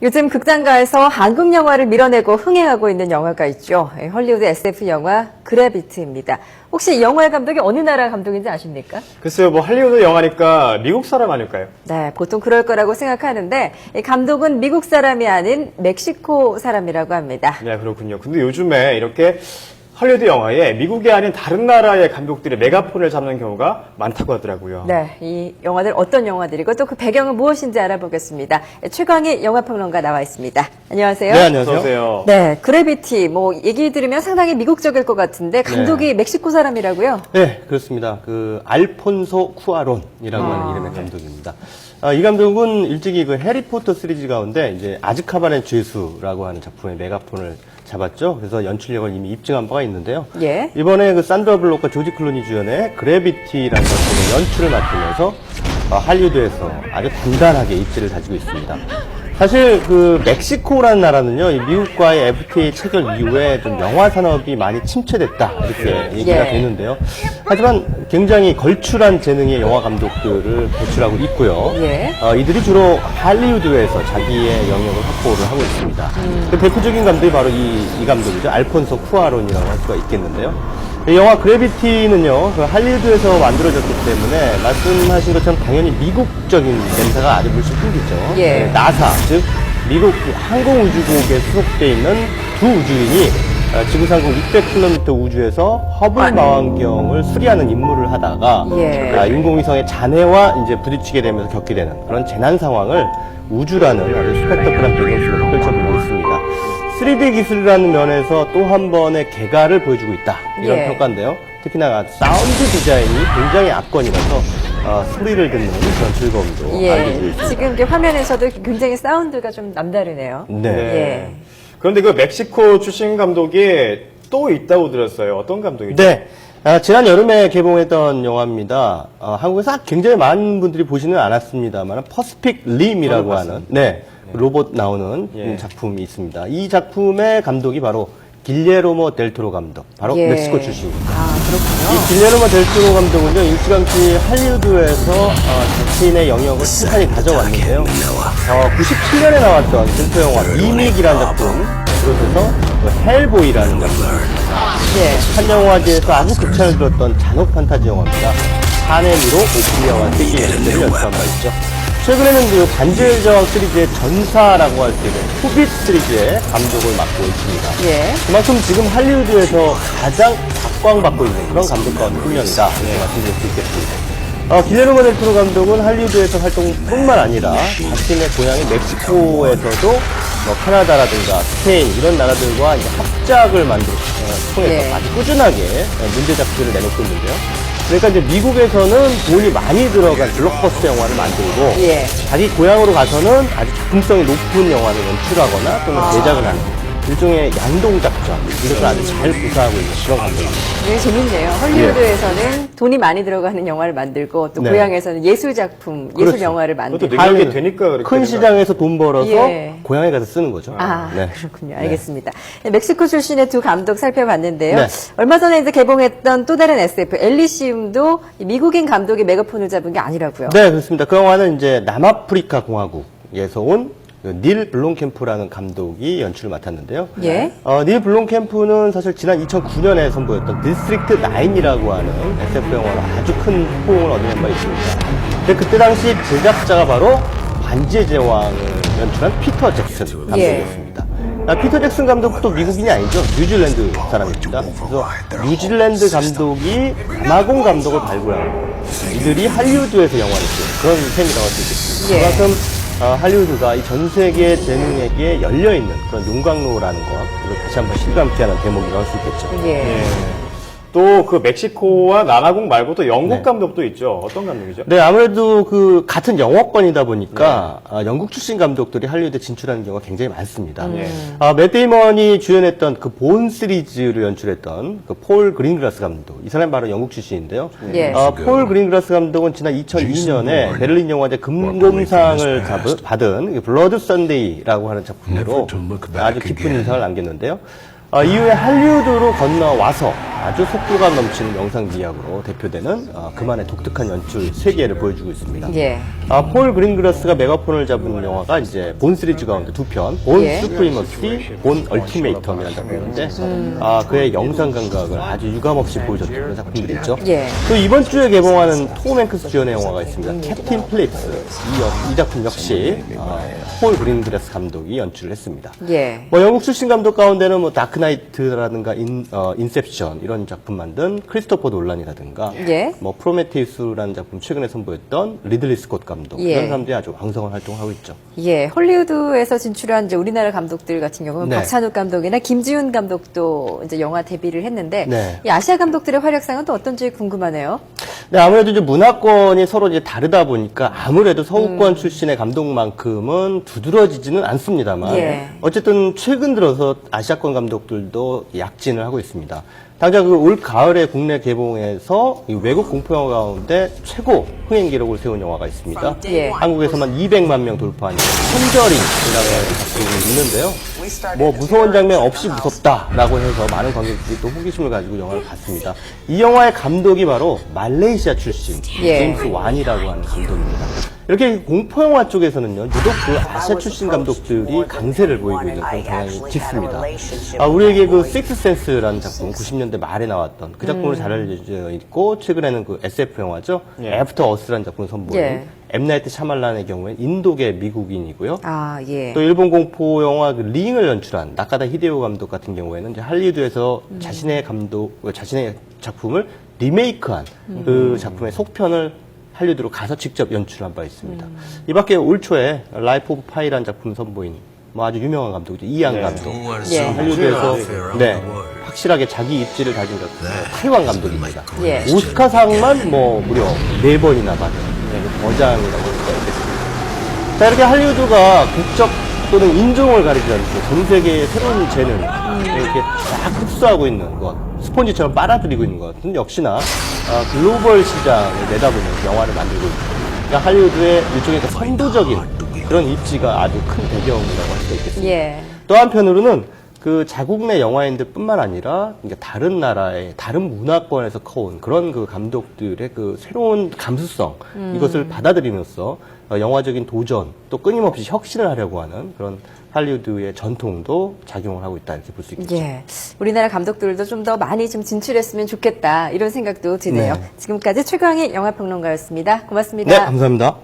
요즘 극장가에서 한국 영화를 밀어내고 흥행하고 있는 영화가 있죠. 헐리우드 SF 영화 그래비티입니다. 혹시 이 영화의 감독이 어느 나라 감독인지 아십니까? 글쎄요, 뭐 할리우드 영화니까 미국 사람 아닐까요? 네, 보통 그럴 거라고 생각하는데 이 감독은 미국 사람이 아닌 멕시코 사람이라고 합니다. 네, 그렇군요. 근데 요즘에 이렇게 할리우드 영화에 미국이 아닌 다른 나라의 감독들이 메가폰을 잡는 경우가 많다고 하더라고요. 네, 이 영화들 어떤 영화들이고 또 그 배경은 무엇인지 알아보겠습니다. 최광희 영화평론가 나와 있습니다. 안녕하세요. 네, 안녕하세요. 어서오세요. 네, 그래비티 뭐 얘기 들으면 상당히 미국적일 것 같은데 감독이 멕시코 사람이라고요? 네, 그렇습니다. 알폰소 쿠아론이라고 하는 이름의 감독입니다. 이 감독은 일찍이 그 해리포터 시리즈 가운데 이제 아즈카반의 죄수라고 하는 작품의 메가폰을 잡았죠. 그래서 연출력을 이미 입증한 바가 있는데요. 예. 이번에 그 산드라 블록과 조지 클루니 주연의 그래비티라는 작품의 연출을 맡으면서 할리우드에서 아주 단단하게 입지를 다지고 있습니다. 사실 그 멕시코라는 나라는요, 이 미국과의 FTA 체결 이후에 좀 영화 산업이 많이 침체됐다 이렇게 얘기가 되는데요. 하지만 굉장히 걸출한 재능의 영화 감독들을 배출하고 있고요. 예. 이들이 주로 할리우드에서 자기의 영역을 확보를 하고 있습니다. 그 대표적인 감독이 바로 이 감독이죠. 알폰소 쿠아론이라고 할 수가 있겠는데요. 이 영화 그래비티는요, 그 할리우드에서 만들어졌기 때문에 말씀하신 것처럼 당연히 미국적인 냄새가 아주 물씬 풍기죠. 예. 나사, 즉 미국 항공우주국에 소속돼 있는 두 우주인이 지구상공 600km 우주에서 허블 망원경을 수리하는 임무를 하다가 예. 인공위성의 잔해와 이제 부딪히게 되면서 겪게 되는 그런 재난 상황을 우주라는 아주 스펙터클한 배경 속으로 펼쳐보고 있습니다. 3D 기술이라는 면에서 또 한 번의 개가를 보여주고 있다. 이런 예. 평가인데요. 특히나 사운드 디자인이 굉장히 압권이라서 소리를 듣는 그런 즐거움도 안겨주고 있습니다. 지금 이제 화면에서도 굉장히 사운드가 좀 남다르네요. 네. 예. 그런데 그 멕시코 출신 감독이 또 있다고 들었어요. 어떤 감독이죠? 네. 지난 여름에 개봉했던 영화입니다. 한국에서 굉장히 많은 분들이 보지는 않았습니다만, 퍼시픽 림이라고 하는, 로봇 나오는 작품이 있습니다. 이 작품의 감독이 바로 길레르모 델토로 감독, 바로 예. 멕시코 출신입니다. 아, 그렇군요. 이 길레르모 델토로 감독은요, 일찌감치 할리우드에서 자신의 영역을 충분히 가져왔는데요. 97년에 나왔던 델토 영화 미믹이라는 작품, 그곳에서 헬보이라는 작품. 예. 한영화제에서 아주 극찬을 들었던 잔혹 판타지 영화입니다. 사내미로 오픈 영화 세계 연대를 연출한 바 있죠. 최근에는 그 반지의 제왕 시리즈의 전사라고 할 수 있는 호빗 시리즈의 감독을 맡고 있습니다. 예. 그만큼 지금 할리우드에서 가장 각광받고 있는 그런 감독 가운데 한 명이다. 이렇게 말씀드릴 수 있겠습니다. 길레르모 델 토로 감독은 할리우드에서 활동뿐만 아니라 자신의 고향인 멕시코에서도 캐나다라든가 스페인 이런 나라들과 이제 합작을 통해서 예. 아주 꾸준하게 문제작들을 내놓고 있는데요. 그러니까 이제 미국에서는 돈이 많이 들어간 블록버스터 영화를 만들고 예. 자기 고향으로 가서는 아주 작품성이 높은 영화를 연출하거나 또는 제작을 하는 일종의 양동작전 이것을 아주 잘 구사하고 있는 그런 감독입니다. 되게 재밌네요. 헐리우드에서는 돈이 많이 들어가는 영화를 만들고 또 네. 고향에서는 예술작품, 예술 그렇죠. 영화를 그것도 만들고. 능력이 되니까 그렇게 큰 되는 시장에서 돈 벌어서 예. 고향에 가서 쓰는 거죠. 아, 네. 그렇군요. 알겠습니다. 멕시코 출신의 두 감독 살펴봤는데요. 네. 얼마 전에 이제 개봉했던 또 다른 SF, 엘리시움도 미국인 감독이 메가폰을 잡은 게 아니라고요. 네, 그렇습니다. 그 영화는 이제 남아프리카 공화국에서 온 닐 블롬캠프라는 감독이 연출을 맡았는데요. 예. 닐 블롬캠프는 사실 지난 2009년에 선보였던 디스트릭트 9이라고 하는 SF 영화로 아주 큰 호응을 얻은 바 있습니다. 근데 그때 당시 제작자가 바로 반지의 제왕을 연출한 피터 잭슨 감독이었습니다. 피터 잭슨 감독도 미국인이 아니죠. 뉴질랜드 사람입니다. 그래서 뉴질랜드 감독이 남아공 감독을 발굴하고 이들이 할리우드에서 영화를 찍는 그런 셈이라고 할 수 있겠습니다. 예. 그만큼 할리우드가 이 전 세계 재능에게 열려있는 그런 용광로라는 것, 이걸 다시 한번 실감케 하는 대목이라고 할 수 있겠죠. 예. 또 그 멕시코와 남아공 말고 또 영국 네. 감독도 있죠. 어떤 감독이죠? 네, 아무래도 그 같은 영어권이다 보니까 영국 출신 감독들이 할리우드에 진출하는 경우가 굉장히 많습니다. 맷 데이먼이 주연했던 그 본 시리즈를 연출했던 그 폴 그린글라스 감독, 이 사람이 바로 영국 출신인데요. 예. 폴 그린글라스 감독은 지난 2002년에 베를린 영화제 금공상을 받은 블러드 선데이라고 하는 작품으로 아주 깊은 인상을 남겼는데요. 이후에 할리우드로 건너와서 아주 속도감 넘치는 영상 미학으로 대표되는 그만의 독특한 연출 세계를 보여주고 있습니다. 예. 폴 그린그라스가 메가폰을 잡은 영화가 이제 본 시리즈 가운데 두 편, 본 예. 수프리머시, 본 얼티메이텀이라는 작품인데, 그의 영상 감각을 아주 유감없이 보여줬던 그런 작품들이 있죠. 예. 또 이번 주에 개봉하는 톰 행크스 주연의 영화가 있습니다. 캡틴 필립스. 이 작품 역시 폴 그린그라스 감독이 연출을 했습니다. 예. 뭐 영국 출신 감독 가운데는 뭐 다크나이트라든가 인셉션 이런 작품 만든 크리스토퍼 놀란이라든가 예. 뭐 프로메테우스라는 작품 최근에 선보였던 리들리 스콧 감독 예. 이런 사람들이 아주 왕성한 활동을 하고 있죠. 예, 헐리우드에서 진출한 이제 우리나라 감독들 같은 경우는 네. 박찬욱 감독이나 김지훈 감독도 이제 영화 데뷔를 했는데 네. 이 아시아 감독들의 활약상은 또 어떤지 궁금하네요. 네, 아무래도 이제 문화권이 서로 이제 다르다 보니까 아무래도 서구권 출신의 감독만큼은 두드러지지는 않습니다만 예. 어쨌든 최근 들어서 아시아권 감독들도 약진을 하고 있습니다. 당장 그 올 가을에 국내 개봉해서 이 외국 공포 영화 가운데 최고 흥행 기록을 세운 영화가 있습니다. 예. 한국에서만 200만 명 돌파한 컨저링이라고 하는 작품이 있는데요. 뭐 무서운 장면 없이 무섭다라고 해서 많은 관객들이 또 호기심을 가지고 영화를 봤습니다. 이 영화의 감독이 바로 말레이시아 출신 예. 제임스 완이라고 하는 감독입니다. 이렇게 공포 영화 쪽에서는요, 유독 그 아시아 출신 감독들이 강세를 보이고 있는 그런 경향이 짙습니다. 우리에게 그 식스센스라는 작품 90년대 말에 나왔던 그 작품으로 잘 알려져 있고 최근에는 그 SF 영화죠. 예. 애프터 어스라는 작품을 선보인 예. 엠 나이트 샤말란의 경우엔 인도계 미국인이고요. 아, 예. 또 일본 공포 영화 그 링을 연출한 나카다 히데오 감독 같은 경우에는 이제 할리우드에서 자신의 작품을 리메이크한 그 작품의 속편을 할리우드로 가서 직접 연출한 바 있습니다. 이 밖에 올 초에 라이프 오브 파이라는 작품 선보인 뭐 아주 유명한 감독이죠. 이안 감독. 예. 할리우드에서 확실하게 자기 입지를 가진 타이완 감독입니다. 예. 오스카상만 뭐 무려 4번이나 받은 거장이라고 할 수가 있겠습니다. 자, 이렇게 할리우드가 국적 또는 인종을 가리지 않고 전 세계의 새로운 재능 이렇게 쫙 흡수하고 있는 것, 스폰지처럼 빨아들이고 있는 것은 역시나 글로벌 시장을 내다보는 영화를 만들고 있습니다. 그러니까 할리우드의 일종의 그 선도적인 그런 입지가 아주 큰 배경이라고 할 수가 있겠습니다. 예. 또 한편으로는 그 자국 내 영화인들 뿐만 아니라 다른 나라의 다른 문화권에서 커온 그런 그 감독들의 그 새로운 감수성 이것을 받아들이면서 영화적인 도전 또 끊임없이 혁신을 하려고 하는 그런 할리우드의 전통도 작용을 하고 있다 이렇게 볼 수 있겠죠. 예. 우리나라 감독들도 좀 더 많이 좀 진출했으면 좋겠다 이런 생각도 드네요. 네. 지금까지 최강희 영화평론가였습니다. 고맙습니다. 네, 감사합니다.